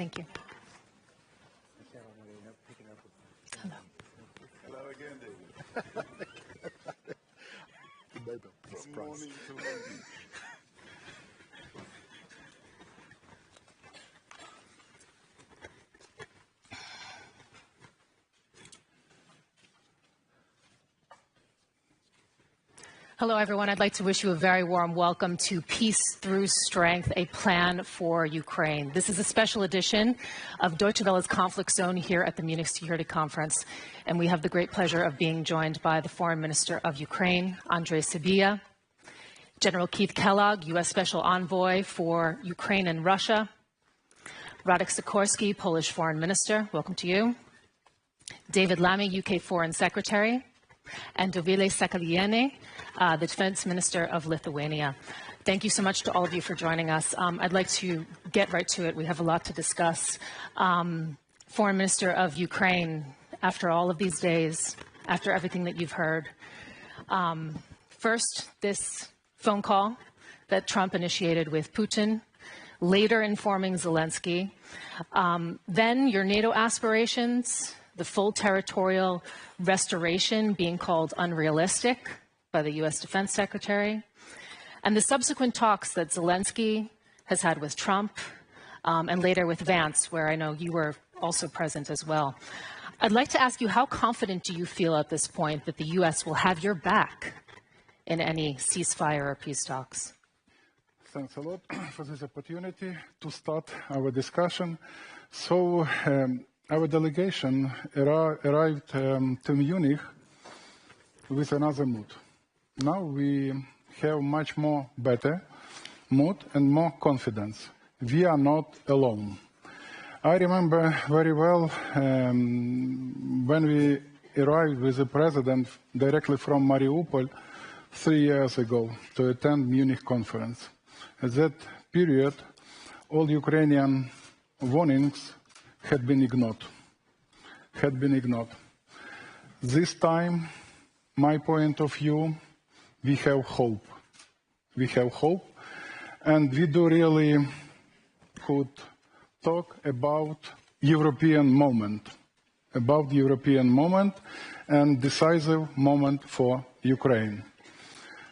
Thank you. Hello. Hello again, David. Good morning to London. Hello, everyone. I'd like to wish you a very warm welcome to Peace Through Strength, a plan for Ukraine. This is a special edition of Deutsche Welle's Conflict Zone here at the Munich Security Conference. And we have the great pleasure of being joined by the Foreign Minister of Ukraine, Andrii, Sybiha, General Keith Kellogg, U.S. Special Envoy for Ukraine and Russia, Radosław Sikorski, Polish Foreign Minister, welcome to you, David Lammy, UK Foreign Secretary, and Dovilė Šakalienė, the Defense Minister of Lithuania. Thank you so much to all of you for joining us. I'd like to get right to it. We have a lot to discuss. Foreign Minister of Ukraine, after all of these days, after everything that you've heard, first, this phone call that Trump initiated with Putin, later informing Zelensky, then your NATO aspirations, the full territorial restoration being called unrealistic by the U.S. Defense Secretary, and the subsequent talks that Zelensky has had with Trump and later with Vance, where I know you were also present as well. I'd like to ask you, how confident do you feel at this point that the U.S. will have your back in any ceasefire or peace talks? Thanks a lot for this opportunity to start our discussion. So, our delegation arrived to Munich with another mood. Now we have much more better mood and more confidence. We are not alone. I remember very well when we arrived with the president directly from Mariupol 3 years ago to attend Munich conference. At that period, all Ukrainian warnings had been ignored. This time, my point of view, we have hope. We have hope, and we do really could talk about European moment and decisive moment for Ukraine.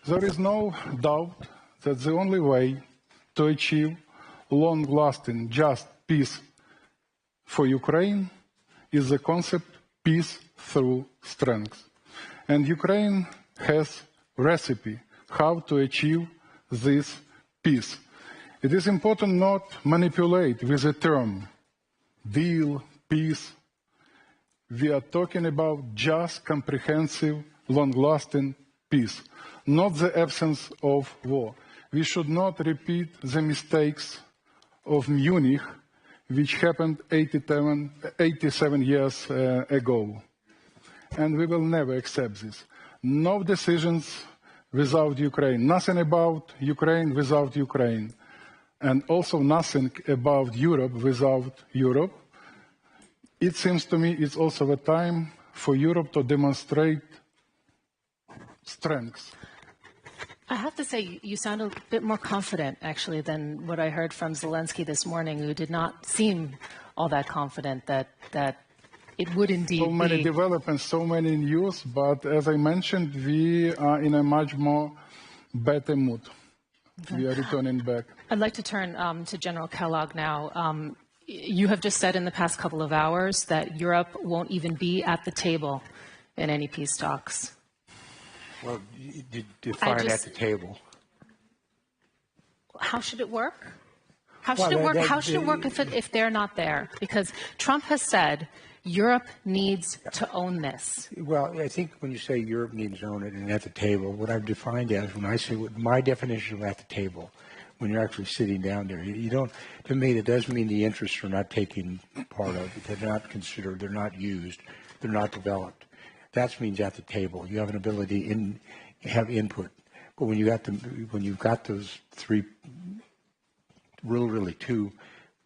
There is no doubt that the only way to achieve long-lasting, just peace for Ukraine is the concept peace through strength. And Ukraine has a recipe how to achieve this peace. It is important not manipulate with the term deal, peace. We are talking about just comprehensive, long-lasting peace, not the absence of war. We should not repeat the mistakes of Munich, which happened 87 years ago. And we will never accept this. No decisions without Ukraine. Nothing about Ukraine without Ukraine. And also nothing about Europe without Europe. It seems to me it's also a time for Europe to demonstrate strength. I have to say, you sound a bit more confident, actually, than what I heard from Zelensky this morning, who did not seem all that confident that it would indeed be. So many developments, so many news, but as I mentioned, we are in a much more better mood. Okay. We are returning back. I'd like to turn to General Kellogg now. You have just said in the past couple of hours that Europe won't even be at the table in any peace talks. Well, define at the table. How should it work? How should it work? How should it work if they're not there? Because Trump has said Europe needs to own this. Well, I think when you say Europe needs to own it and at the table, what I've defined as when I say my definition of at the table, when you're actually sitting down there, you don't. To me, that doesn't mean the interests are not taken part of it. They're not considered. They're not used. They're not developed. That means at the table. You have an ability have input. But when you've got those three, really two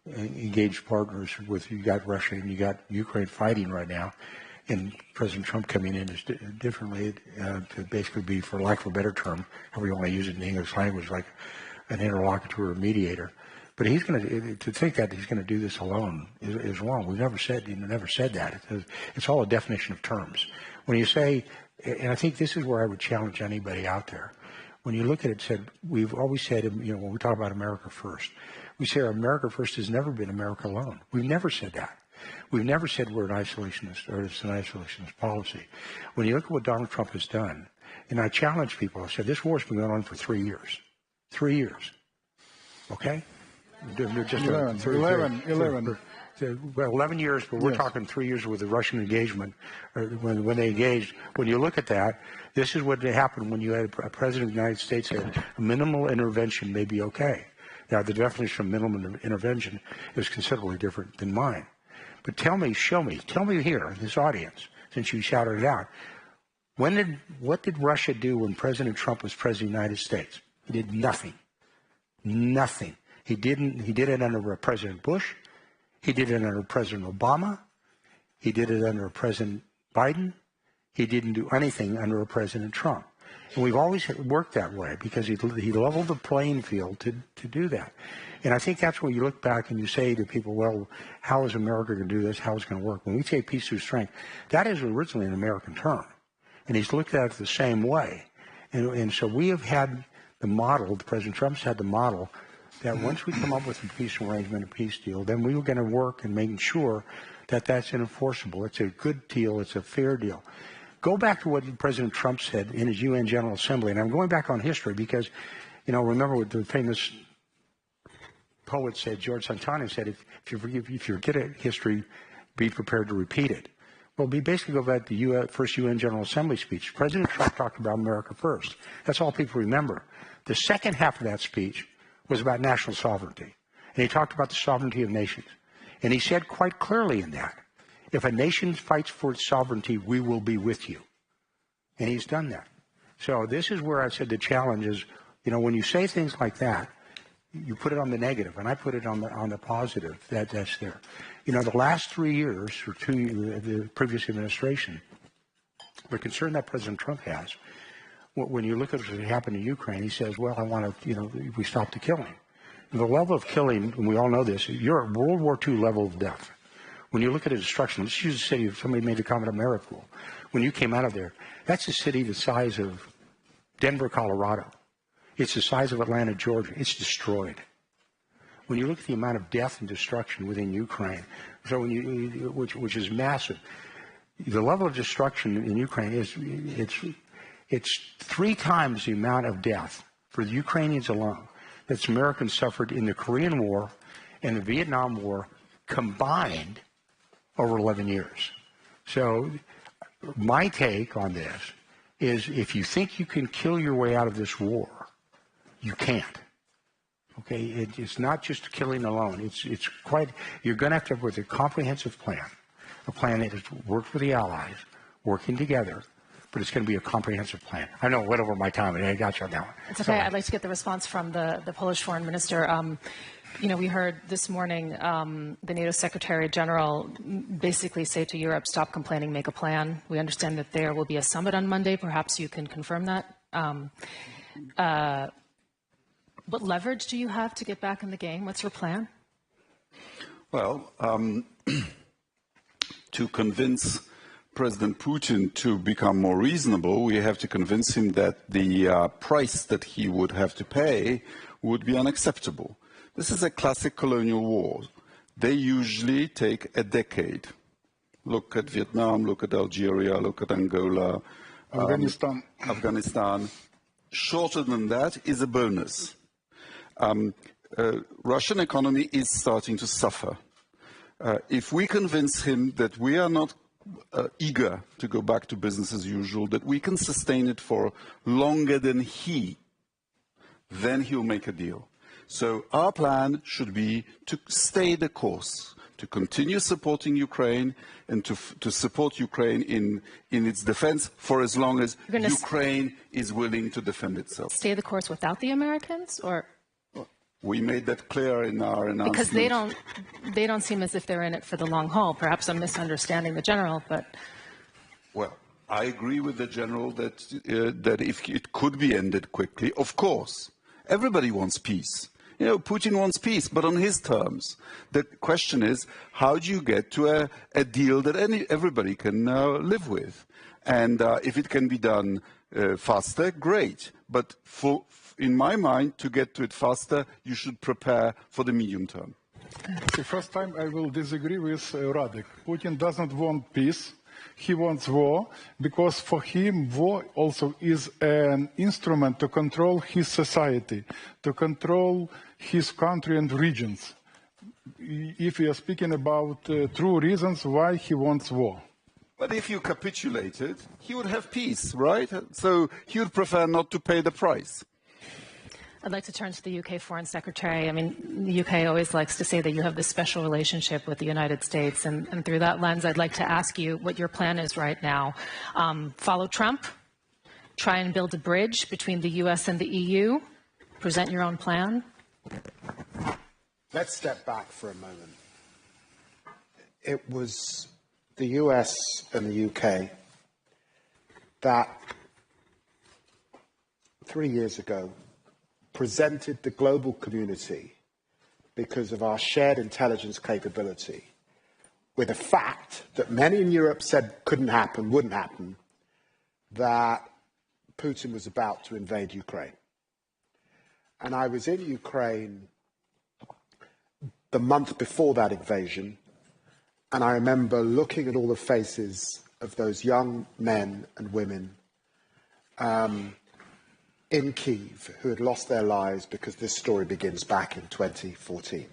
engaged partners with, you got Russia and you got Ukraine fighting right now, and President Trump coming in differently to basically be, for lack of a better term, however you want to use it in the English language, like an interlocutor or mediator. But he's going to think that he's going to do this alone is wrong. We've never said that. It's all a definition of terms. When you say, and I think this is where I would challenge anybody out there. When you look at it, we've always said, when we talk about America first, we say America first has never been America alone. We've never said that. We've never said we're an isolationist or it's an isolationist policy. When you look at what Donald Trump has done, and I challenge people, I said, this war's been going on for 3 years. 3 years. Okay? They're just 11. Well, 11 years, but we're talking 3 years with the Russian engagement, when they engaged. When you look at that, this is what happened when you had a president of the United States said minimal intervention may be okay. Now, the definition of minimal intervention is considerably different than mine. But tell me here, in this audience, since you shouted it out, what did Russia do when President Trump was president of the United States? He did nothing. Nothing. He did it under President Bush. He did it under President Obama. He did it under President Biden. He didn't do anything under President Trump. And we've always worked that way because he leveled the playing field to do that. And I think that's where you look back and you say to people, well, how is America going to do this? How is it going to work? When we say peace through strength, that is originally an American term. And he's looked at it the same way. And so we have had the model, President Trump's had the model, that once we come up with a peace arrangement, a peace deal, then we were going to work in making sure that that's enforceable. It's a good deal. It's a fair deal. Go back to what President Trump said in his UN General Assembly. And I'm going back on history because, remember what the famous poet said, George Santana said, if you forget a history, be prepared to repeat it. Well, we basically go back to the first UN General Assembly speech. President Trump talked about America first. That's all people remember. The second half of that speech was about national sovereignty. And he talked about the sovereignty of nations. And he said quite clearly in that, if a nation fights for its sovereignty, we will be with you. And he's done that. So this is where I said the challenge is, when you say things like that, you put it on the negative, and I put it on the positive. That's there. The last 3 years, or 2 years, the previous administration, the concern that President Trump has, when you look at what happened in Ukraine, he says, well, I want to, we stop the killing. And the level of killing, and we all know this, you're at World War II level of death. When you look at the destruction, let's use a city, somebody made a comment of Mariupol. When you came out of there, that's a city the size of Denver, Colorado. It's the size of Atlanta, Georgia. It's destroyed. When you look at the amount of death and destruction within Ukraine, so which is massive, the level of destruction in Ukraine it's 3 times the amount of death for the Ukrainians alone that Americans suffered in the Korean War and the Vietnam War combined over 11 years. So my take on this is if you think you can kill your way out of this war, you can't. Okay, it's not just killing alone. It's quite. You're going to have with a comprehensive plan, a plan that has worked with the allies, working together, but it's going to be a comprehensive plan. I know I went over my time, and I got you on that one. It's okay. I'd like to get the response from the Polish foreign minister. We heard this morning the NATO Secretary General basically say to Europe, stop complaining, make a plan. We understand that there will be a summit on Monday. Perhaps you can confirm that. What leverage do you have to get back in the game? What's your plan? Well, to convince President Putin to become more reasonable, we have to convince him that the price that he would have to pay would be unacceptable. This is a classic colonial war. They usually take a decade. Look at Vietnam, look at Algeria, look at Angola, Afghanistan. Shorter than that is a bonus. Russian economy is starting to suffer. If we convince him that we are not eager to go back to business as usual, that we can sustain it for longer than he, then he'll make a deal. So our plan should be to stay the course, to continue supporting Ukraine and to support Ukraine in its defense for as long as Ukraine is willing to defend itself. Stay the course without the Americans, or? We made that clear in our announcement. Because they don't seem as if they're in it for the long haul. Perhaps I'm misunderstanding the general, but. Well, I agree with the general that if it could be ended quickly, of course. Everybody wants peace. You know, Putin wants peace, but on his terms. The question is, how do you get to a deal that everybody can live with? And if it can be done faster, great. But in my mind, to get to it faster, you should prepare for the medium term. The first time I will disagree with Radek. Putin doesn't want peace. He wants war, because for him, war also is an instrument to control his society, to control his country and regions. If we are speaking about true reasons why he wants war. But if you capitulated, he would have peace, right? So he would prefer not to pay the price. I'd like to turn to the UK Foreign Secretary. I mean, the UK always likes to say that you have this special relationship with the United States, and through that lens, I'd like to ask you what your plan is right now. Follow Trump, try and build a bridge between the US and the EU, present your own plan? Let's step back for a moment. It was the US and the UK that 3 years ago presented the global community, because of our shared intelligence capability, with a fact that many in Europe said couldn't happen, wouldn't happen, that Putin was about to invade Ukraine. And I was in Ukraine the month before that invasion, and I remember looking at all the faces of those young men and women in Kyiv who had lost their lives, because this story begins back in 2014.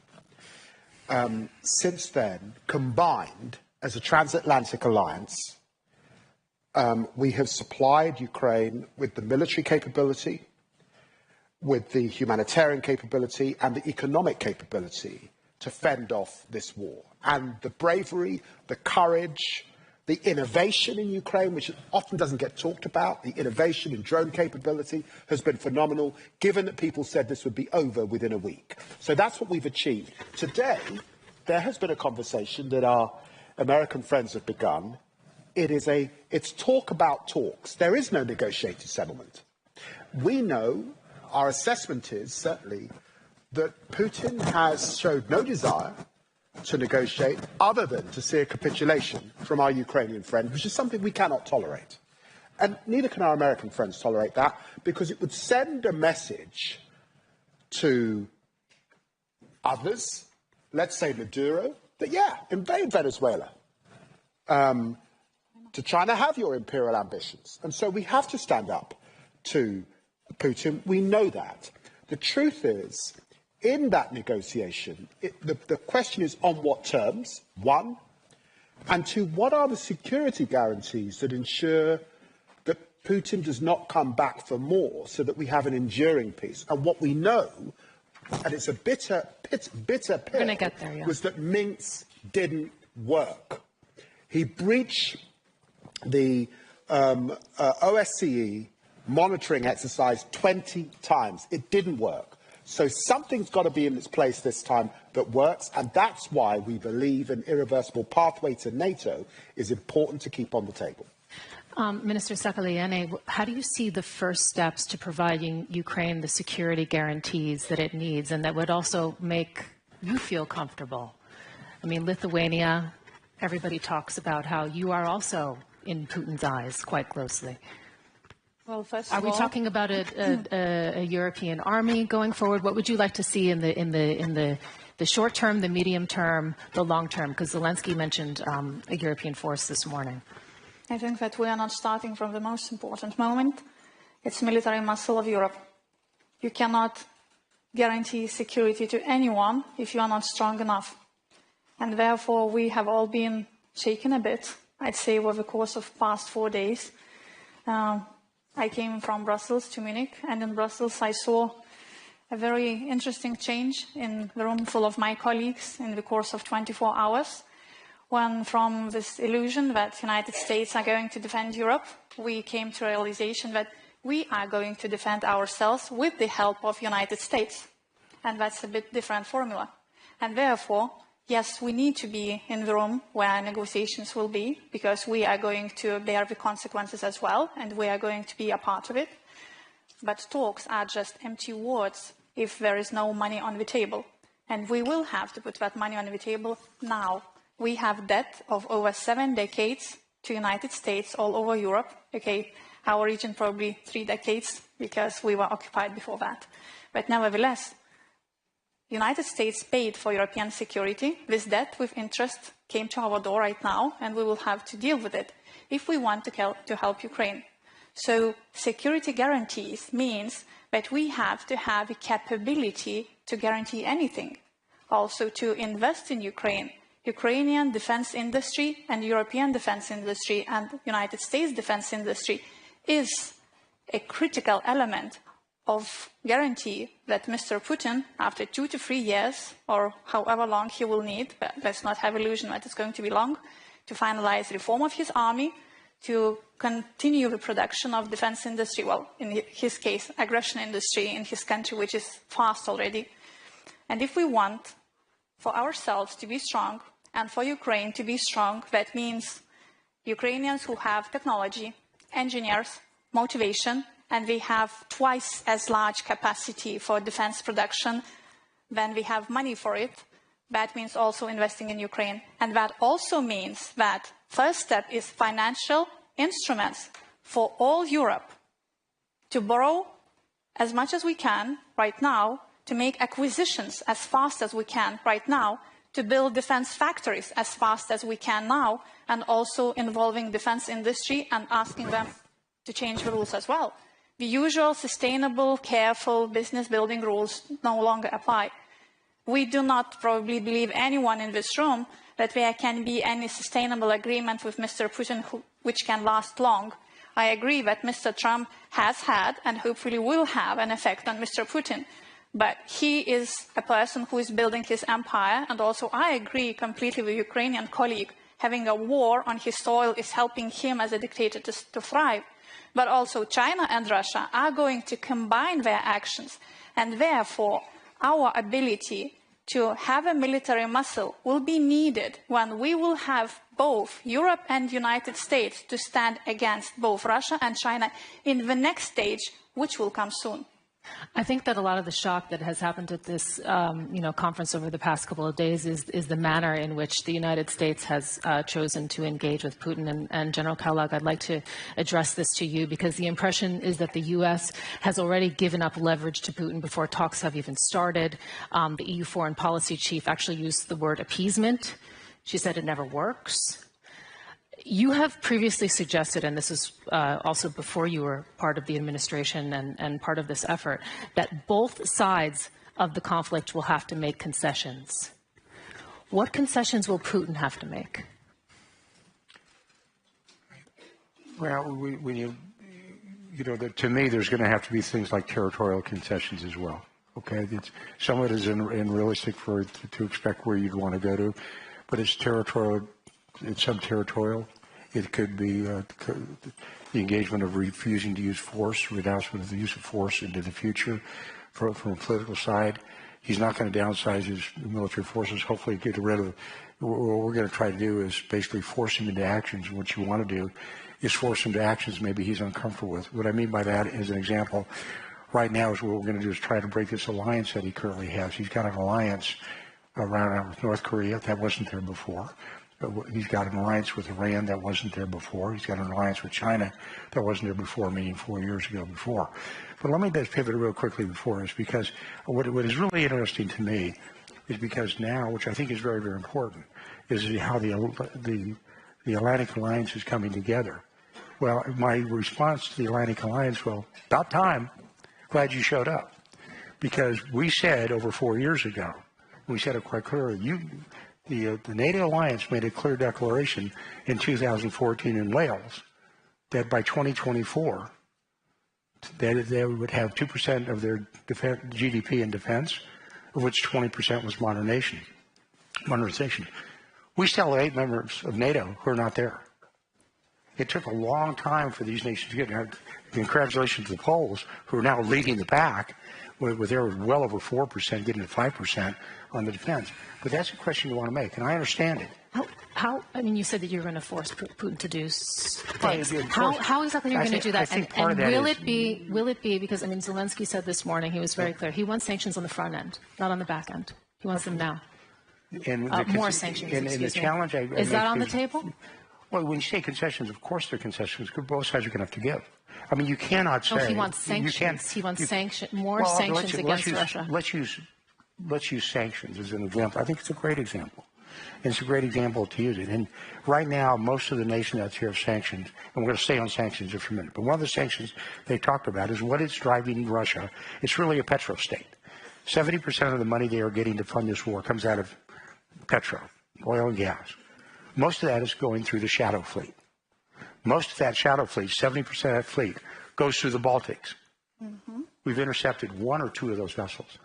Since then, combined as a transatlantic alliance, we have supplied Ukraine with the military capability, with the humanitarian capability and the economic capability to fend off this war. And the bravery, the courage, the innovation in Ukraine, which often doesn't get talked about, the innovation in drone capability has been phenomenal, given that people said this would be over within a week. So that's what we've achieved. Today, there has been a conversation that our American friends have begun. It's talk about talks. There is no negotiated settlement. We know, our assessment is certainly, that Putin has showed no desire to negotiate other than to see a capitulation from our Ukrainian friend, which is something we cannot tolerate. And neither can our American friends tolerate that, because it would send a message to others, let's say Maduro, that, yeah, invade Venezuela, to try to have your imperial ambitions. And so we have to stand up to Putin. We know that. The truth is, in that negotiation, the question is on what terms, one, and two, what are the security guarantees that ensure that Putin does not come back for more, so that we have an enduring peace? And what we know, and it's a bitter pill, was that Minsk didn't work. He breached the OSCE monitoring exercise 20 times. It didn't work. So something's got to be in its place this time that works, and that's why we believe an irreversible pathway to NATO is important to keep on the table. Minister Šakalienė, how do you see the first steps to providing Ukraine the security guarantees that it needs, and that would also make you feel comfortable? I mean, Lithuania, everybody talks about how you are also in Putin's eyes quite closely. Well, first Are of we all, talking about a European army going forward? What would you like to see in the short term, the medium term, the long term? Because Zelensky mentioned a European force this morning. I think that we are not starting from the most important moment. It's military muscle of Europe. You cannot guarantee security to anyone if you are not strong enough. And therefore, we have all been shaken a bit, I'd say, over the course of past 4 days. I came from Brussels to Munich, and in Brussels I saw a very interesting change in the room full of my colleagues in the course of 24 hours, when from this illusion that the United States are going to defend Europe, we came to a realization that we are going to defend ourselves with the help of the United States. And that's a bit different formula. And therefore, yes, we need to be in the room where negotiations will be, because we are going to bear the consequences as well, and we are going to be a part of it. But talks are just empty words if there is no money on the table. And we will have to put that money on the table now. We have debt of over 7 decades to United States all over Europe. Okay, our region probably 3 decades because we were occupied before that. But nevertheless, United States paid for European security. This debt with interest came to our door right now, and we will have to deal with it if we want to help Ukraine. So security guarantees means that we have to have a capability to guarantee anything. Also to invest in Ukraine. Ukrainian defense industry and European defense industry and United States defense industry is a critical element of guarantee that Mr. Putin, after 2 to 3 years, or however long he will need, but let's not have illusion that it's going to be long, to finalize reform of his army, to continue the production of defense industry, well, in his case, aggression industry in his country, which is fast already. And if we want for ourselves to be strong and for Ukraine to be strong, that means Ukrainians who have technology, engineers, motivation, and we have twice as large capacity for defense production than we have money for it. That means also investing in Ukraine. And that also means that first step is financial instruments for all Europe to borrow as much as we can right now, to make acquisitions as fast as we can right now, to build defense factories as fast as we can now, and also involving defense industry and asking them to change the rules as well. The usual sustainable, careful business building rules no longer apply. We do not probably believe anyone in this room that there can be any sustainable agreement with Mr. Putin which can last long. I agree that Mr. Trump has had and hopefully will have an effect on Mr. Putin. But he is a person who is building his empire, and also I agree completely with Ukrainian colleague. Having a war on his soil is helping him as a dictator to thrive. But also China and Russia are going to combine their actions, and therefore our ability to have a military muscle will be needed when we will have both Europe and United States to stand against both Russia and China in the next stage, which will come soon. I think that a lot of the shock that has happened at this, conference over the past couple of days is the manner in which the United States has chosen to engage with Putin. And General Kellogg, I'd like to address this to you because the impression is that the U.S. has already given up leverage to Putin before talks have even started. The EU foreign policy chief actually used the word appeasement. She said it never works. You have previously suggested, and this is also before you were part of the administration and part of this effort, that both sides of the conflict will have to make concessions. What concessions will Putin have to make? Well, to me, there's going to have to be things like territorial concessions as well. Okay, some of it is unrealistic to expect where you'd want to go to, but it's territorial. It's sub-territorial. It could be the engagement of refusing to use force, renouncement of the use of force into the future. From a political side, he's not going to downsize his military forces. Hopefully get rid of what we're going to try to do is basically force him into actions. What you want to do is force him to actions maybe he's uncomfortable with. What I mean by that, as an example, right now is what we're going to do is try to break this alliance that he currently has. He's got an alliance around with North Korea that wasn't there before. He's got an alliance with Iran that wasn't there before. He's got an alliance with China that wasn't there before, meaning 4 years ago before. But let me just pivot real quickly before this, because what is really interesting to me is because now, which I think is very, very important, is how the Atlantic Alliance is coming together. Well, my response to the Atlantic Alliance, well, about time. Glad you showed up. Because we said over 4 years ago, we said it quite clearly, the NATO alliance made a clear declaration in 2014 in Wales that by 2024 that they would have 2% of their GDP in defense, of which 20% was modernization. We still have 8 members of NATO who are not there. It took a long time for these nations to get there. Congratulations to the Poles, who are now leading the pack, with their well over 4%, getting to 5% on the defense. But that's a question you want to make, and I understand it. How? I mean, you said that you're going to force Putin to do things. Well, how exactly are you going to do that? And will it be because, I mean, Zelensky said this morning, he was very clear, he wants sanctions on the front end, not on the back end. He wants them now. More sanctions, Is that on the table? Well, when you say concessions, of course they're concessions, because both sides are going to have to give. I mean, you cannot say... No, he wants sanctions. He wants more sanctions against Russia. Let's use sanctions as an example. I think it's a great example. And it's a great example to use it. And right now, most of the nations out here have sanctions, and we're going to stay on sanctions just for a minute. But one of the sanctions they talked about is what is driving Russia. It's really a petro state. 70% of the money they are getting to fund this war comes out of petro, oil and gas. Most of that is going through the shadow fleet. Most of that shadow fleet, 70% of that fleet, goes through the Baltics. Mm-hmm. We've intercepted one or two of those vessels.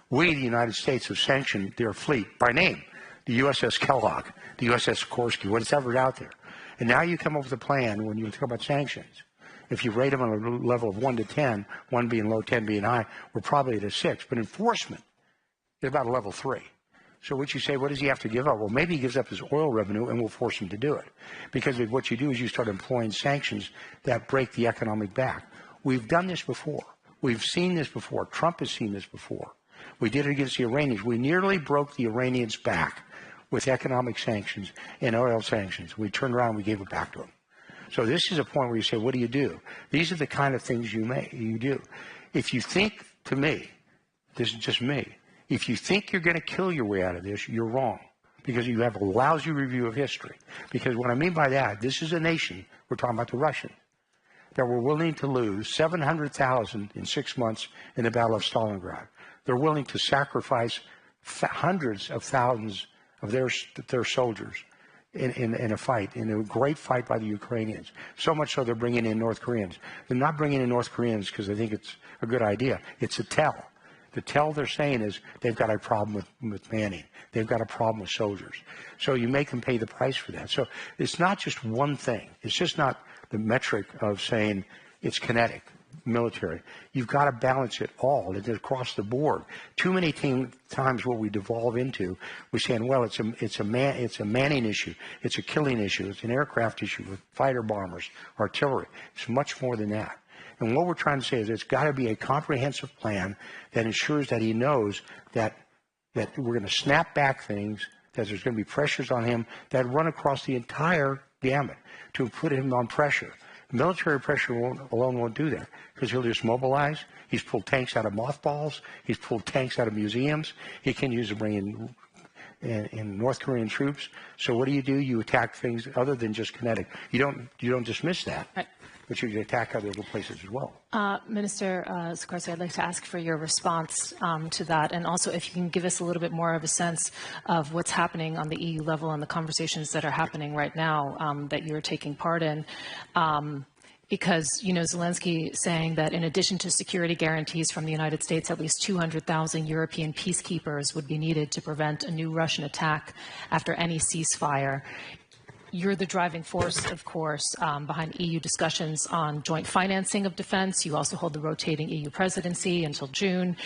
We, the United States, have sanctioned their fleet by name. The USS Kellogg, the USS Sikorski, whatever out there. And now you come up with a plan when you talk about sanctions. If you rate them on a level of 1 to 10, 1 being low, 10 being high, we're probably at a 6. But enforcement is about a level 3. So what you say, what does he have to give up? Well, maybe he gives up his oil revenue and we'll force him to do it. Because what you do is you start employing sanctions that break the economic back. We've done this before. We've seen this before. Trump has seen this before. We did it against the Iranians. We nearly broke the Iranians back with economic sanctions and oil sanctions. We turned around and we gave it back to them. So this is a point where you say, what do you do? These are the kind of things you do. If you think, to me, this is just me, if you think you're going to kill your way out of this, you're wrong, because you have a lousy review of history. Because what I mean by that, this is a nation, we're talking about the Russians, that were willing to lose 700,000 in 6 months in the Battle of Stalingrad. They're willing to sacrifice hundreds of thousands of their soldiers in a fight, in a great fight by the Ukrainians. So much so they're bringing in North Koreans. They're not bringing in North Koreans because they think it's a good idea. It's a tell. The tell they're saying is they've got a problem with manning. They've got a problem with soldiers. So you make them pay the price for that. So it's not just one thing. It's just not the metric of saying it's kinetic, military. You've got to balance it all. It's across the board. Too many times what we devolve into, we're saying, well, it's a manning issue. It's a killing issue. It's an aircraft issue with fighter bombers, artillery. It's much more than that. And what we're trying to say is it's got to be a comprehensive plan that ensures that he knows that we're going to snap back things, that there's going to be pressures on him that run across the entire gamut to put him on pressure. Military pressure alone won't do that, because he'll just mobilize. He's pulled tanks out of mothballs. He's pulled tanks out of museums. He can use to bring in North Korean troops. So what do? You attack things other than just kinetic. You don't dismiss that. Right. But you attack other places as well. Minister Sikorski, I'd like to ask for your response to that, and also if you can give us a little bit more of a sense of what's happening on the EU level and the conversations that are happening right now that you're taking part in. Because, you know, Zelensky saying that in addition to security guarantees from the United States, at least 200,000 European peacekeepers would be needed to prevent a new Russian attack after any ceasefire. You're the driving force, of course, behind EU discussions on joint financing of defense. You also hold the rotating EU presidency until June.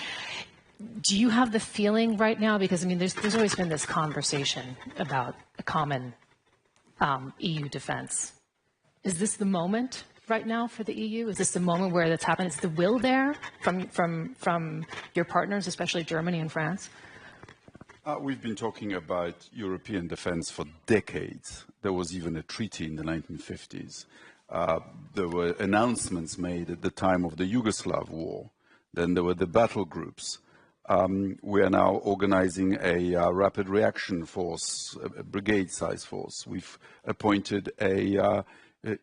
Do you have the feeling right now, because, I mean, there's always been this conversation about a common EU defense. Is this the moment right now for the EU? Is this the moment where that's happened? Is the will there from your partners, especially Germany and France? We've been talking about European defense for decades. There was even a treaty in the 1950s. There were announcements made at the time of the Yugoslav war. Then there were the battle groups. We are now organizing a rapid reaction force, a brigade-size force. We've appointed a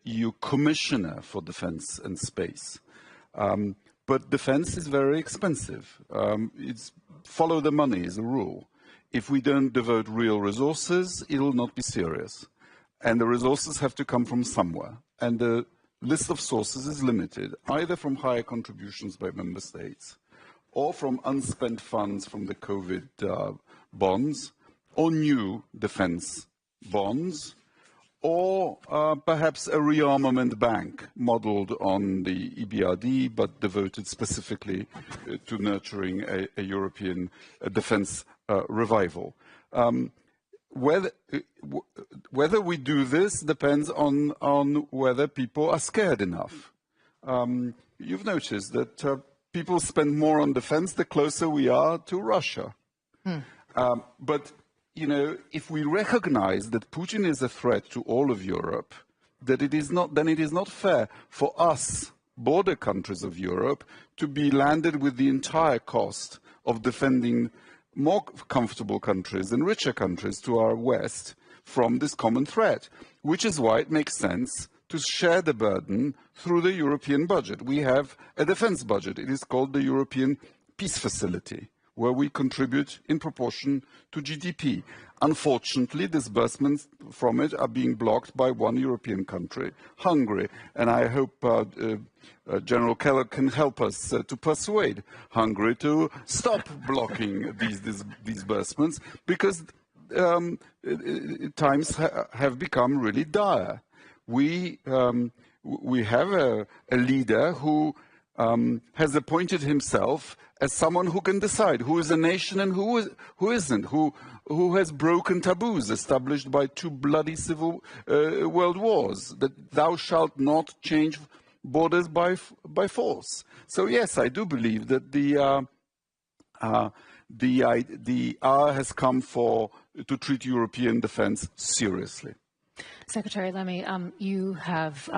EU commissioner for defense and space. But defense is very expensive. It's follow the money is a rule. If we don't devote real resources, it'll not be serious. And the resources have to come from somewhere. And the list of sources is limited, either from higher contributions by member states, or from unspent funds from the COVID bonds, or new defense bonds, or perhaps a rearmament bank modeled on the EBRD, but devoted specifically to nurturing a European defense revival. Whether we do this depends on whether people are scared enough. You've noticed that people spend more on defense the closer we are to Russia. But, you know, if we recognize that Putin is a threat to all of Europe, then it is not fair for us, border countries of Europe, to be landed with the entire cost of defending more comfortable countries and richer countries to our west from this common threat, which is why it makes sense to share the burden through the European budget. We have a defense budget. It is called the European Peace Facility, where we contribute in proportion to GDP. Unfortunately, disbursements from it are being blocked by one European country, Hungary, and I hope General Kellogg can help us to persuade Hungary to stop blocking these disbursements, because times have become really dire. We have a leader who has appointed himself as someone who can decide who is a nation and who isn't, who has broken taboos established by two bloody civil world wars, that thou shalt not change borders by force. So yes, I do believe that the hour has come to treat European defense seriously. Secretary Lammy, you have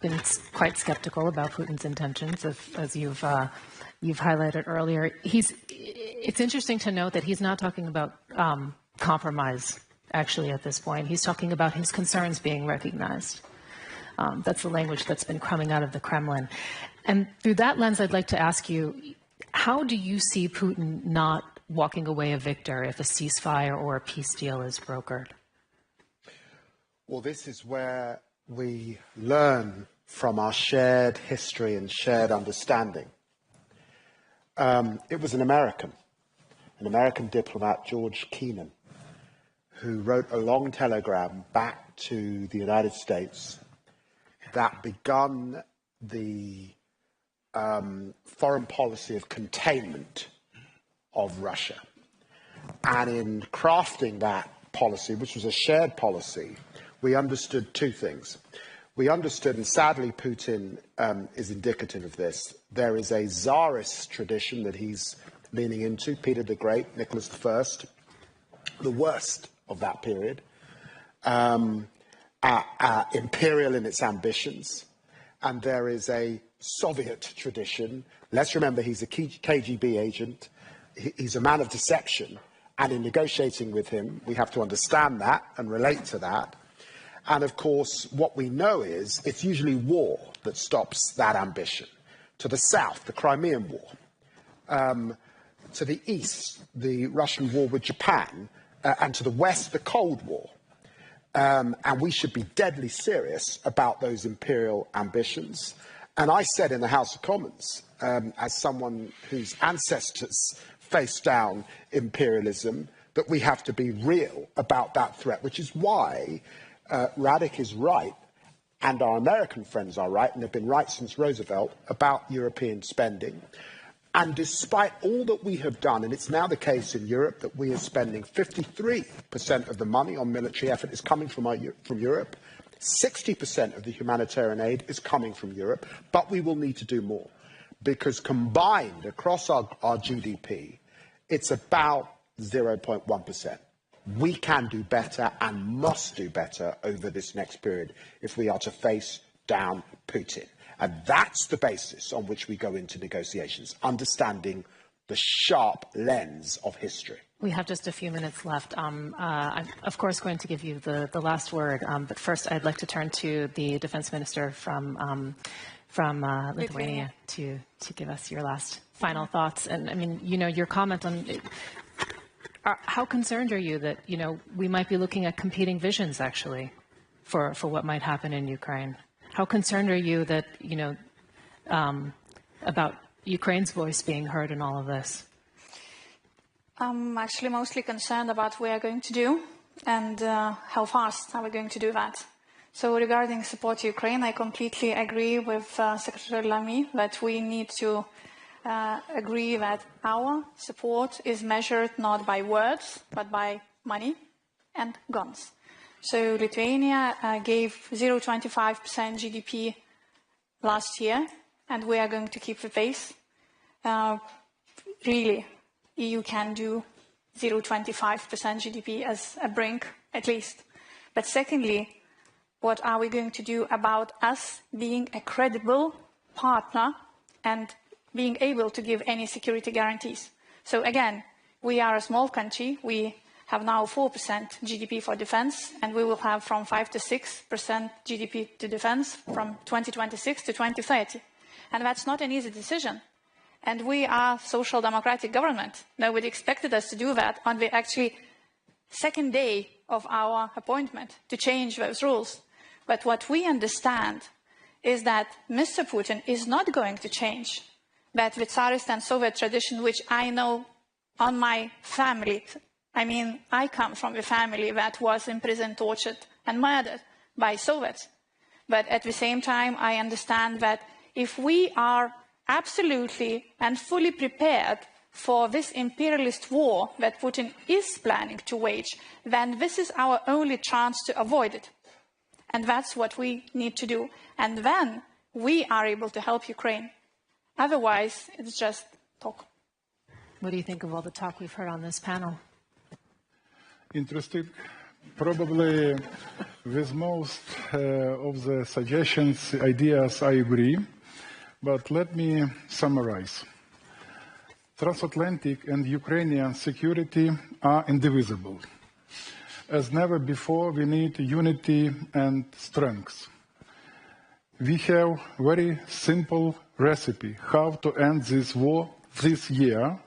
been quite skeptical about Putin's intentions, as you've highlighted earlier. It's interesting to note that he's not talking about compromise, actually, at this point. He's talking about his concerns being recognized. That's the language that's been coming out of the Kremlin. And through that lens, I'd like to ask you, how do you see Putin not walking away a victor if a ceasefire or a peace deal is brokered? Well, this is where we learn from our shared history and shared understanding. It was an American diplomat, George Kennan, who wrote a long telegram back to the United States that begun the foreign policy of containment of Russia. And in crafting that policy, which was a shared policy, we understood two things. We understood, and sadly Putin is indicative of this, there is a Tsarist tradition that he's leaning into, Peter the Great, Nicholas I, the worst of that period, imperial in its ambitions, and there is a Soviet tradition. Let's remember he's a KGB agent, he's a man of deception, and in negotiating with him, we have to understand that and relate to that. And of course, what we know is it's usually war that stops that ambition. To the south, the Crimean War. To the east, the Russian war with Japan. And to the west, the Cold War. And we should be deadly serious about those imperial ambitions. And I said in the House of Commons, as someone whose ancestors faced down imperialism, that we have to be real about that threat, which is why Radek is right, and our American friends are right, and have been right since Roosevelt, about European spending. And despite all that we have done, and it's now the case in Europe that we are spending 53% of the money on military effort is coming from Europe, 60% of the humanitarian aid is coming from Europe, but we will need to do more. Because combined across our GDP, it's about 0.1%. We can do better and must do better over this next period if we are to face down Putin. And that's the basis on which we go into negotiations, understanding the sharp lens of history. We have just a few minutes left. I'm, of course, going to give you the last word. But first, I'd like to turn to the defense minister from Lithuania to give us your last final thoughts. And I mean, you know, your comment on it, how concerned are you that, you know, we might be looking at competing visions, actually, for what might happen in Ukraine? How concerned are you that, you know, about Ukraine's voice being heard in all of this? I'm actually mostly concerned about what we are going to do. and how fast are we going to do that? So regarding support to Ukraine, I completely agree with Secretary Lammy that we need to agree that our support is measured not by words, but by money and guns. So Lithuania gave 0.25% GDP last year, and we are going to keep the pace. Really, EU can do 0.25% GDP as a brink, at least. But secondly, what are we going to do about us being a credible partner and being able to give any security guarantees? So again, we are a small country. We have now 4% GDP for defense, and we will have from 5 to 6% GDP to defense from 2026 to 2030. And that's not an easy decision. And we are a social democratic government. Nobody expected us to do that on the actually second day of our appointment to change those rules. But what we understand is that Mr. Putin is not going to change that the Tsarist and Soviet tradition, which I know on my family. I mean, I come from a family that was imprisoned, tortured, and murdered by Soviets. But at the same time, I understand that if we are absolutely and fully prepared for this imperialist war that Putin is planning to wage, then this is our only chance to avoid it. And that's what we need to do. And then we are able to help Ukraine. Otherwise, it's just talk. What do you think of all the talk we've heard on this panel? Interesting. Probably with most of the suggestions, ideas, I agree. But let me summarize. Transatlantic and Ukrainian security are indivisible. As never before, we need unity and strength. We have a very simple recipe how to end this war this year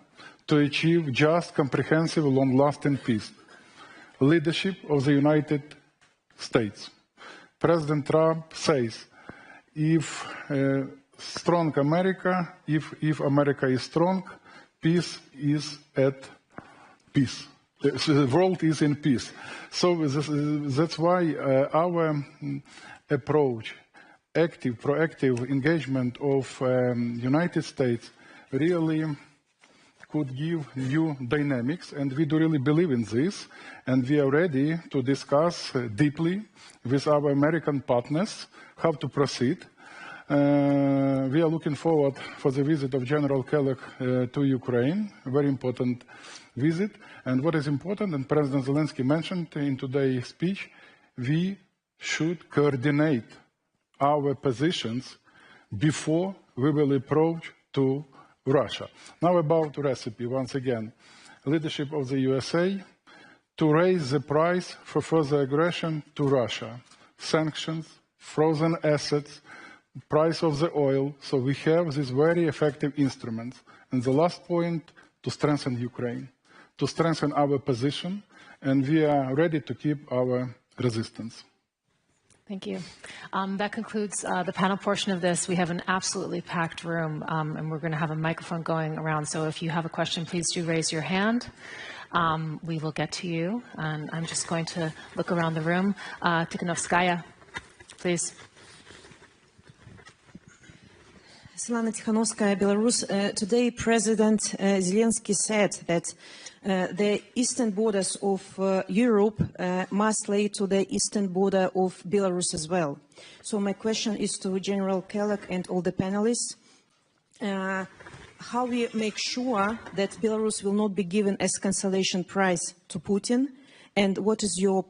to achieve just, comprehensive, long-lasting peace. Leadership of the United States. President Trump says, if strong America, if America is strong, peace is at peace. The world is in peace. So that's why our approach, active, proactive engagement of United States really could give new dynamics, and we do really believe in this, and we are ready to discuss deeply with our American partners how to proceed. We are looking forward for the visit of General Kellogg to Ukraine, a very important visit. And what is important, and President Zelensky mentioned in today's speech, we should coordinate our positions before we will approach to Russia. Now about recipe, once again. Leadership of the USA to raise the price for further aggression to Russia. Sanctions, frozen assets, price of the oil. So we have these very effective instruments. And the last point, to strengthen Ukraine, to strengthen our position, and we are ready to keep our resistance. Thank you. That concludes the panel portion of this. We have an absolutely packed room, and we're going to have a microphone going around. So if you have a question, please do raise your hand. We will get to you. And I'm just going to look around the room. Tikhanovskaya, please. Svetlana Tikhanovskaya, Belarus. Today, President Zelensky said that the eastern borders of Europe must lay to the eastern border of Belarus as well. So my question is to General Kellogg and all the panelists. How we make sure that Belarus will not be given as cancellation prize to Putin? And what is your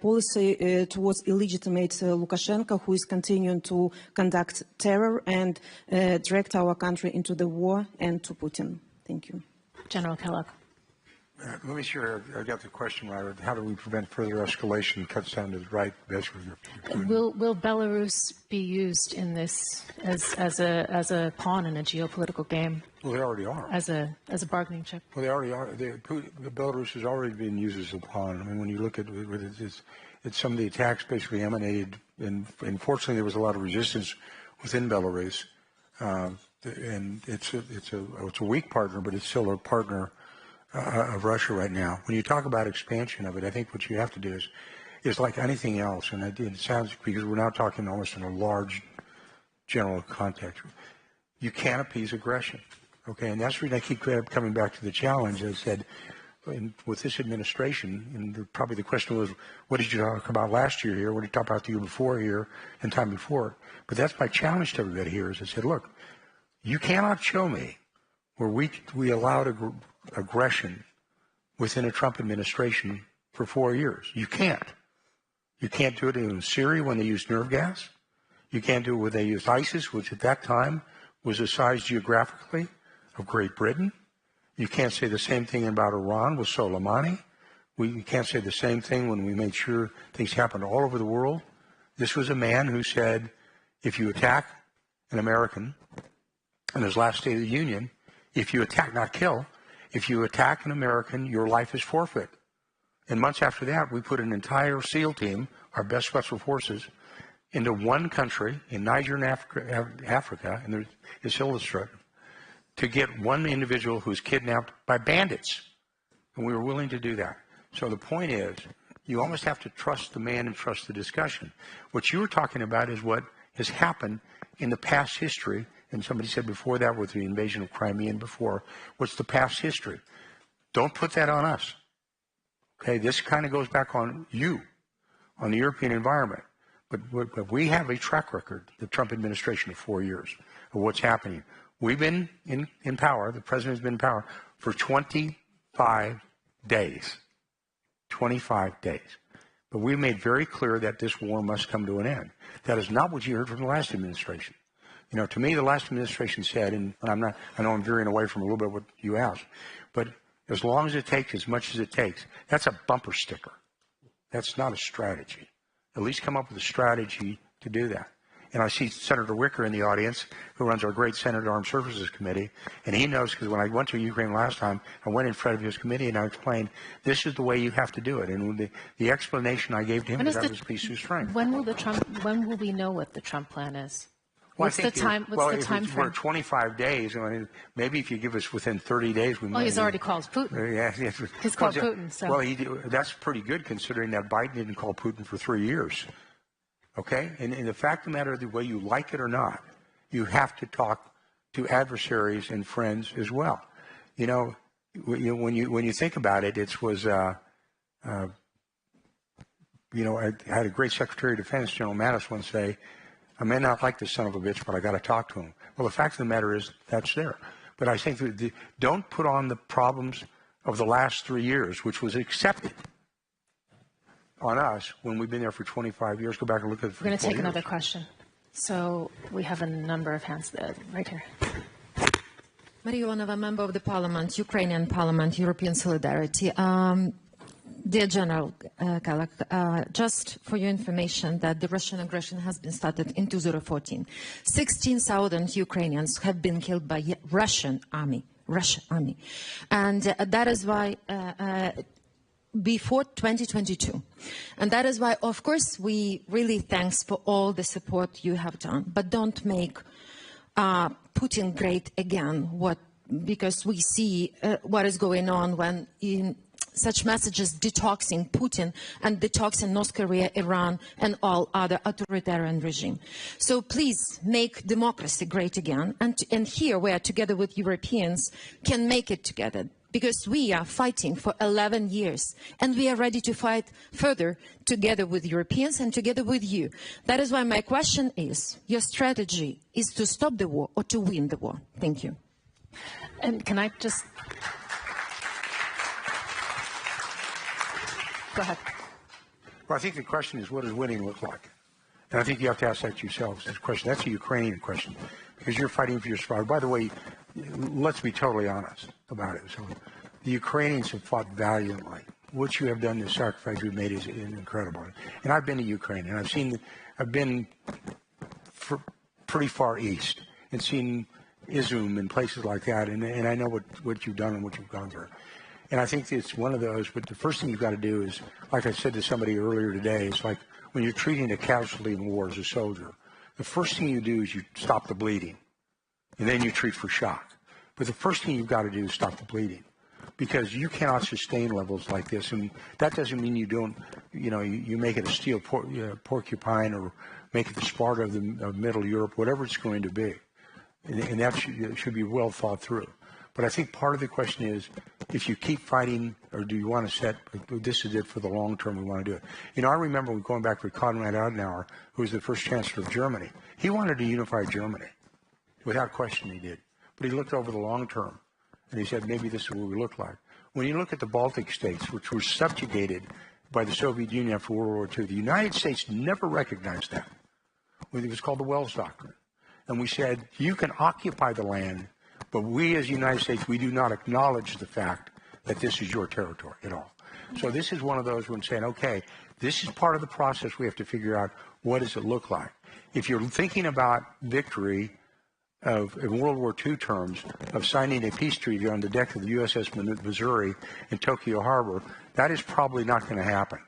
policy towards illegitimate Lukashenko, who is continuing to conduct terror and direct our country into the war, and to Putin? Thank you. General Kellogg. Let me sure I got the question right. How do we prevent further escalation? Cuts down to the right. Will Belarus be used in this as a pawn in a geopolitical game? Well, they already are. As a bargaining chip. Well, they already are. Belarus has already been used as a pawn. I mean, when you look at it, it's some of the attacks basically emanated, and unfortunately there was a lot of resistance within Belarus, and it's a weak partner, but it's still a partner. of Russia right now. When you talk about expansion of it, I think what you have to do is like anything else, and it sounds, because we're now talking almost in a large general context, you can't appease aggression, okay? And that's the reason I keep coming back to the challenge. As I said, with this administration, and probably the question was, what did you talk about last year here? What did you talk about the year before here and time before? But that's my challenge to everybody here is I said, look, you cannot show me where we allowed aggression within a Trump administration for 4 years. You can't. You can't do it in Syria when they used nerve gas. You can't do it when they used ISIS, which at that time was the size geographically of Great Britain. You can't say the same thing about Iran with Soleimani. We can't say the same thing when we made sure things happened all over the world. This was a man who said, if you attack an American in his last State of the Union, if you attack, not kill, if you attack an American, your life is forfeit. And months after that, we put an entire SEAL team, our best special forces, into one country in Niger and Africa, and it's illustrative, to get one individual who's kidnapped by bandits. And we were willing to do that. So the point is, you almost have to trust the man and trust the discussion. What you were talking about is what has happened in the past history, and somebody said before that with the invasion of Crimea and before, what's the past history? Don't put that on us. Okay, this kind of goes back on you, on the European environment. But we have a track record, the Trump administration, of 4 years of what's happening. We've been in power, the president has been in power for 25 days. 25 days. But we made very clear that this war must come to an end. That is not what you heard from the last administration. You know, to me, the last administration said, and I know I'm veering away from a little bit what you asked, but as long as it takes, as much as it takes, that's a bumper sticker. That's not a strategy. At least come up with a strategy to do that. And I see Senator Wicker in the audience, who runs our great Senate Armed Services Committee, and he knows, because when I went to Ukraine last time, I went in front of his committee and I explained, this is the way you have to do it. And the explanation I gave to him was that was peace through strength. When will we know what the Trump plan is? Well, What's the time frame? For 25 days, I mean, maybe if you give us within 30 days, we might. Well, he's already called Putin. Yeah, he's called Putin. So. Well, that's pretty good considering that Biden didn't call Putin for 3 years. Okay, and the fact of the matter, the way you like it or not, you have to talk to adversaries and friends as well. You know, when you think about it, it was. I had a great Secretary of Defense, General Mattis, once say, I may not like this son of a bitch, but I got to talk to him. Well, the fact of the matter is that's there. But I think that don't put on the problems of the last 3 years, which was accepted on us when we've been there for 25 years. Go back and look at it. We're going to take another question. So we have a number of hands there, right here. Maria Ivanova, member of the Parliament, Ukrainian Parliament, European Solidarity. Dear General Kellogg, just for your information that the Russian aggression has been started in 2014. 16,000 Ukrainians have been killed by Russian army. And that is why before 2022. And that is why, of course, we really thanks for all the support you have done. But don't make Putin great again, because we see what is going on when in such messages detoxing Putin and detoxing North Korea, Iran, and all other authoritarian regime. So please make democracy great again. And here we are together with Europeans can make it together, because we are fighting for 11 years and we are ready to fight further together with Europeans and together with you. That is why my question is, your strategy is to stop the war or to win the war? Thank you. And can I just... Go ahead. Well, I think the question is, what does winning look like? And I think you have to ask that yourselves. This question, that's a Ukrainian question, because you're fighting for your survival. By the way, let's be totally honest about it. So the Ukrainians have fought valiantly. What you have done, the sacrifice you've made is incredible. And I've been to Ukraine, and I've been pretty far east and seen Izum and places like that, and I know what you've done and what you've gone through. And I think it's one of those, but the first thing you've got to do is, like I said to somebody earlier today, it's like when you're treating a casualty in war as a soldier, the first thing you do is you stop the bleeding, and then you treat for shock. But the first thing you've got to do is stop the bleeding. because you cannot sustain levels like this. And that doesn't mean you don't, you make it a steel porcupine or make it the Sparta of Middle Europe, whatever it's going to be. And that should be well thought through. But I think part of the question is, if you keep fighting, or do you want to set, this is it for the long term, we want to do it. I remember going back to Konrad Adenauer, who was the first chancellor of Germany. He wanted to unify Germany. Without question he did. But he looked over the long term, and he said, maybe this is what we look like. When you look at the Baltic states, which were subjugated by the Soviet Union after World War II, the United States never recognized that. It was called the Wells Doctrine. And we said, you can occupy the land, but we as the United States, we do not acknowledge the fact that this is your territory at all. So this is one of those when saying, okay, this is part of the process. We have to figure out, what does it look like? If you're thinking about victory in World War II terms, of signing a peace treaty on the deck of the USS Missouri in Tokyo Harbor, that is probably not going to happen.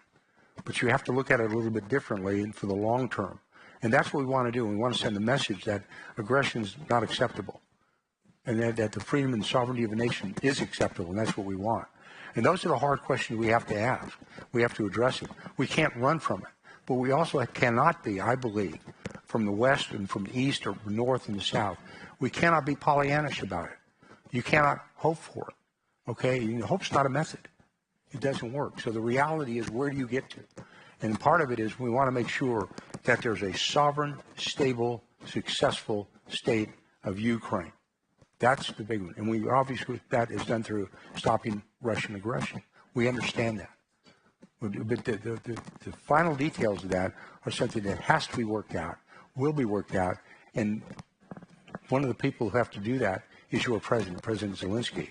But you have to look at it a little bit differently and for the long term. And that's what we want to do. We want to send a message that aggression is not acceptable, and that the freedom and sovereignty of a nation is acceptable, and that's what we want. And those are the hard questions we have to ask. We have to address it. We can't run from it. But we also cannot be, I believe, from the west and from the east or north and the south, we cannot be Pollyannish about it. You cannot hope for it, okay? Hope's not a method. It doesn't work. So the reality is, where do you get to? And part of it is we want to make sure that there's a sovereign, stable, successful state of Ukraine. That's the big one. And we obviously, that is done through stopping Russian aggression. We understand that. But the final details of that are something that has to be worked out, will be worked out. And one of the people who have to do that is your president, President Zelensky,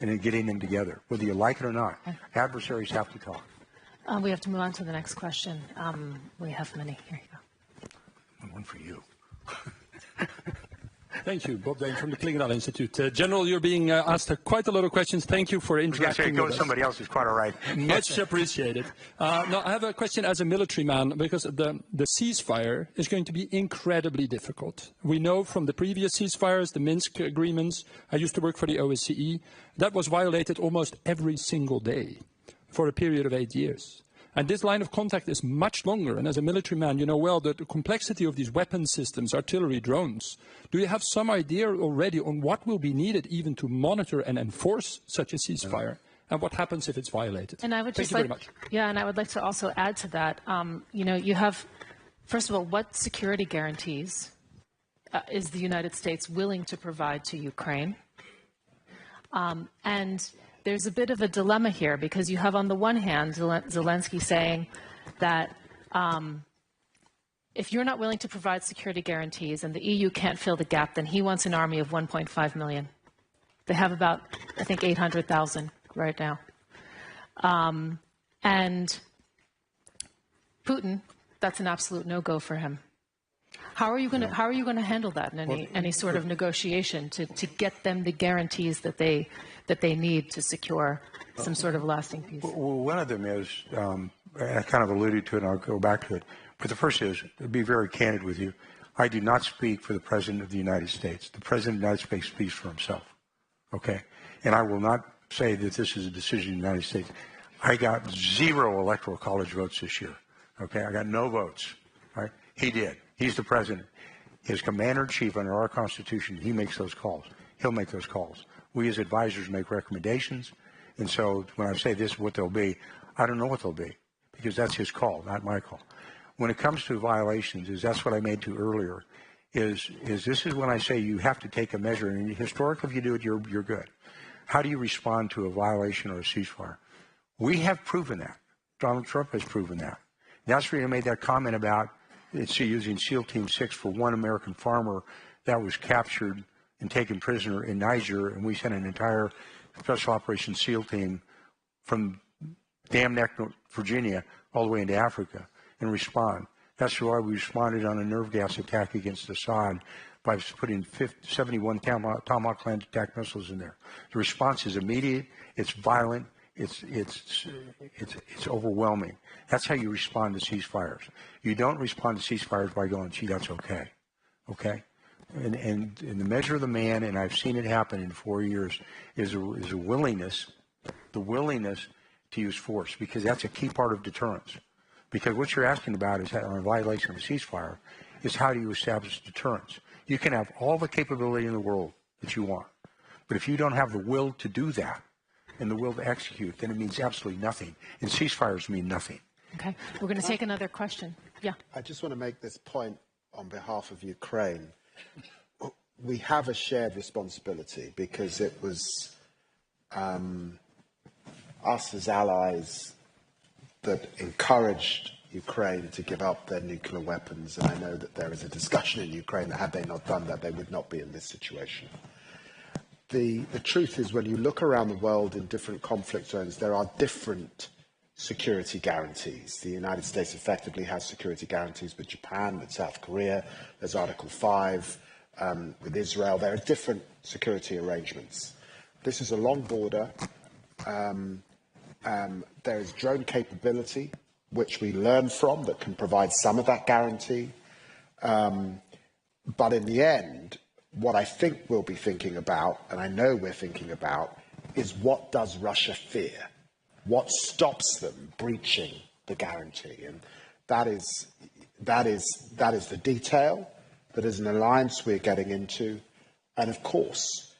and then getting them together, whether you like it or not. Adversaries have to talk. We have to move on to the next question. We have many. Here you go. One for you. Thank you. Bob Dane from the Klingendahl Institute. General, you're being asked quite a lot of questions. Thank you for interacting with us. Somebody else is quite all right. Much appreciated. Now, I have a question as a military man, because the ceasefire is going to be incredibly difficult. We know from the previous ceasefires, the Minsk agreements, I used to work for the OSCE, that was violated almost every single day for a period of 8 years. And this line of contact is much longer. And as a military man, you know well that the complexity of these weapon systems, artillery, drones. Do you have some idea already on what will be needed even to monitor and enforce such a ceasefire? And what happens if it's violated? And I would Thank you very much. Yeah, and I would like to also add to that, you have, first of all, what security guarantees is the United States willing to provide to Ukraine? And there's a bit of a dilemma here, because you have on the one hand Zelensky saying that if you're not willing to provide security guarantees and the EU can't fill the gap, then he wants an army of 1.5 million. They have about, I think, 800,000 right now. And Putin, that's an absolute no-go for him. How are you going to handle that in any sort of negotiation to get them the guarantees that they need to secure some sort of lasting peace? Well, one of them is, I kind of alluded to it, and I'll go back to it. But the first is, to be very candid with you, I do not speak for the President of the United States. The President of the United States speaks for himself, okay? And I will not say that this is a decision of the United States. I got 0 electoral college votes this year, okay? I got no votes, right? He did. He's the president. His commander-in-chief under our Constitution, he makes those calls. He'll make those calls. We as advisors make recommendations. And so when I say this is what they'll be, I don't know what they'll be, because that's his call, not my call. When it comes to violations, that's what I made to earlier, is this is when I say you have to take a measure. And historically, if you do it, you're good. How do you respond to a violation or a ceasefire? We have proven that. Donald Trump has proven that. That's where he made that comment about it's using SEAL Team 6 for one American farmer that was captured and taken prisoner in Niger, and we sent an entire Special Operations SEAL team from Dam Neck, Virginia, all the way into Africa and respond. That's why we responded on a nerve gas attack against Assad by putting 71 Tomahawk land attack missiles in there. The response is immediate, it's violent, it's overwhelming. That's how you respond to ceasefires. You don't respond to ceasefires by going, gee, that's okay, okay? And the measure of the man, and I've seen it happen in 4 years, is a willingness the willingness to use force, because that's a key part of deterrence. Because what you're asking about is, on a violation of a ceasefire, is how do you establish deterrence? You can have all the capability in the world that you want, but if you don't have the will to do that and the will to execute, then it means absolutely nothing. And ceasefires mean nothing. Okay, we're going to take another question. Yeah. I just want to make this point on behalf of Ukraine. We have a shared responsibility because it was us as allies that encouraged Ukraine to give up their nuclear weapons, and I know that there is a discussion in Ukraine that had they not done that, they would not be in this situation. The truth is, when you look around the world in different conflict zones, there are different security guarantees. The United States effectively has security guarantees with Japan, with South Korea. There's Article 5 with Israel. There are different security arrangements. This is a long border. There is drone capability, which we learn from, that can provide some of that guarantee. But in the end, what I think we'll be thinking about, and I know we're thinking about, is what does Russia fear? What stops them breaching the guarantee? And that is the detail. That is an alliance we're getting into. And of course,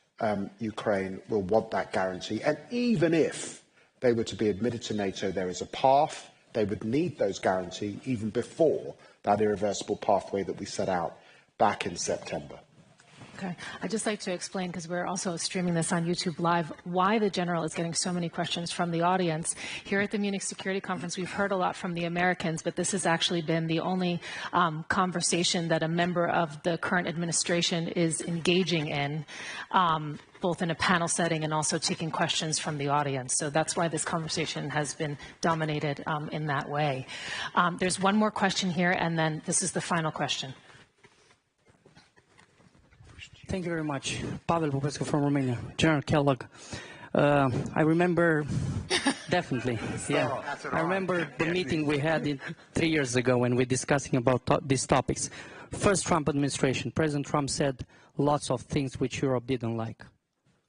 Ukraine will want that guarantee. And even if they were to be admitted to NATO, there is a path. They would need those guarantees even before that irreversible pathway that we set out back in September. Okay. I'd just like to explain, because we're also streaming this on YouTube Live, why the General is getting so many questions from the audience. Here at the Munich Security Conference, we've heard a lot from the Americans, but this has actually been the only conversation that a member of the current administration is engaging in, both in a panel setting and also taking questions from the audience. So that's why this conversation has been dominated in that way. There's one more question here, and then this is the final question. Thank you very much. Pavel Popescu from Romania. General Kellogg. I remember, definitely, yeah. I remember the meeting we had 3 years ago when we're discussing about these topics. First Trump administration, President Trump said lots of things which Europe didn't like.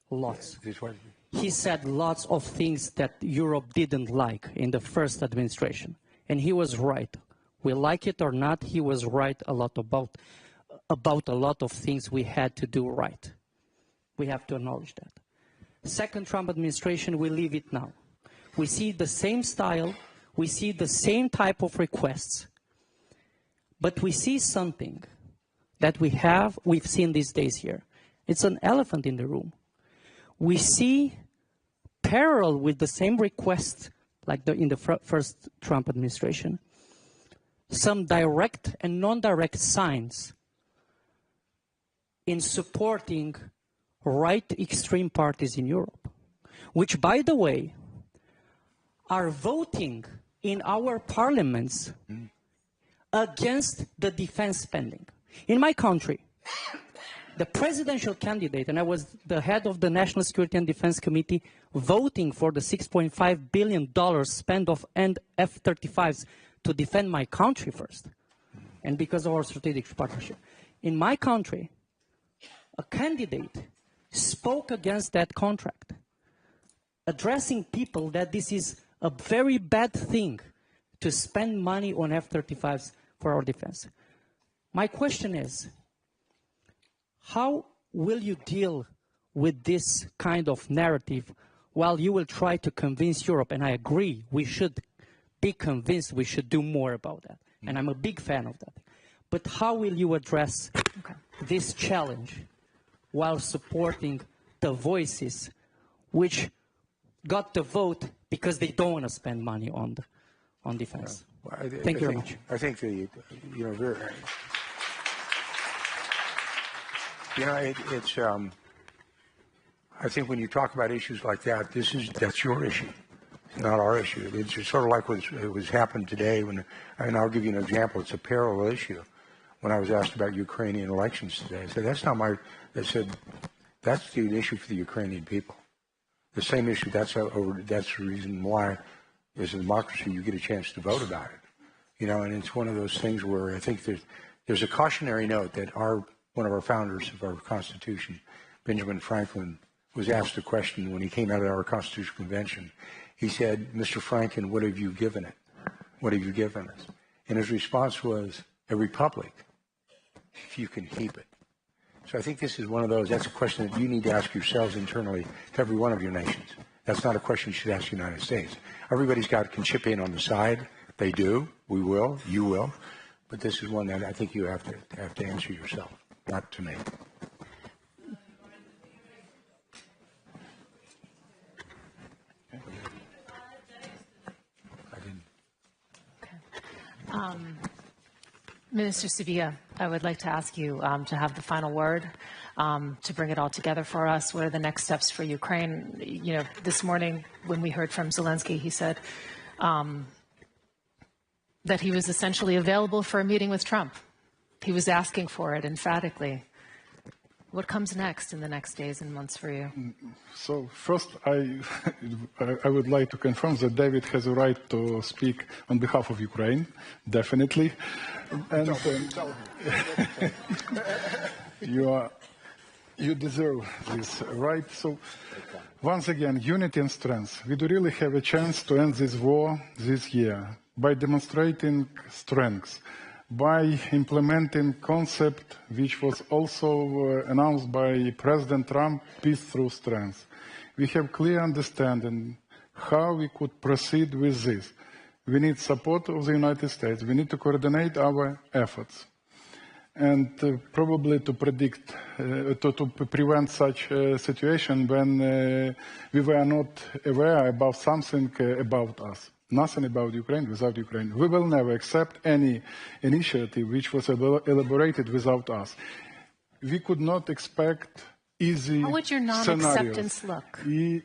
Lots. He said lots of things that Europe didn't like in the first administration. And he was right. We like it or not, he was right a lot about a lot of things we had to do right. We have to acknowledge that. Second Trump administration, we leave it now. We see the same style, we see the same type of requests, but we see something that we've seen these days here. It's an elephant in the room. We see parallel with the same request like in the first Trump administration, some direct and non-direct signs in supporting right extreme parties in Europe, which, by the way, are voting in our parliaments against the defense spending. In my country, the presidential candidate, and I was the head of the National Security and Defense Committee, voting for the $6.5 billion spend of F-35s to defend my country first, and because of our strategic partnership. In my country, a candidate spoke against that contract, addressing people that this is a very bad thing to spend money on F-35s for our defense. My question is, how will you deal with this kind of narrative while you will try to convince Europe? And I agree, we should be convinced we should do more about that. And I'm a big fan of that. But how will you address this challenge while supporting the voices which got the vote because they don't want to spend money on defense? Well, Thank you very much. I think I think when you talk about issues like that, that's your issue, not our issue. It's sort of like what was happened today and I'll give you an example. It's a parallel issue. When I was asked about Ukrainian elections today, I said, I said, that's the issue for the Ukrainian people. The same issue, that's the reason why, as a democracy, you get a chance to vote about it. And it's one of those things where I think there's a cautionary note that one of our founders of our Constitution, Benjamin Franklin, was asked a question when he came out of our Constitutional Convention. He said, Mr. Franken, what have you given it? What have you given us? And his response was, a republic, if you can keep it. So I think this is one of those, that's a question that you need to ask yourselves internally to every one of your nations. That's not a question you should ask the United States. Everybody's can chip in on the side. They do. We will. You will. But this is one that I think you have to answer yourself, not to me. Minister Sybiha, I would like to ask you to have the final word, to bring it all together for us. What are the next steps for Ukraine? You know, this morning when we heard from Zelensky, he said that he was essentially available for a meeting with Trump. He was asking for it emphatically. What comes next in the next days and months for you? So first, I would like to confirm that David has a right to speak on behalf of Ukraine, definitely. And you deserve this right. So once again, unity and strength. We do really have a chance to end this war this year by demonstrating strength, by implementing concept which was also announced by President Trump, peace through strength. We have clear understanding how we could proceed with this. We need support of the United States. We need to coordinate our efforts. And probably to predict, to prevent such a situation when we were not aware about something about us. Nothing about Ukraine without Ukraine. We will never accept any initiative which was elaborated without us. We could not expect easy How would your non-acceptance look? We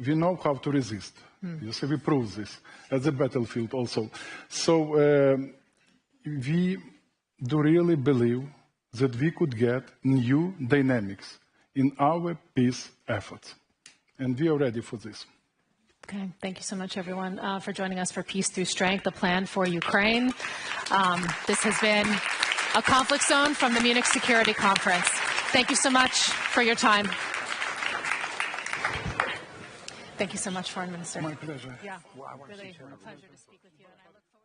know how to resist. You see, we prove this at the battlefield also. So we do really believe that we could get new dynamics in our peace efforts. And we are ready for this. Okay, thank you so much, everyone, for joining us for Peace Through Strength, a plan for Ukraine. This has been a conflict zone from the Munich Security Conference. Thank you so much for your time. Thank you so much, Foreign Minister. My pleasure. Yeah, really a pleasure to speak with you. And I look forward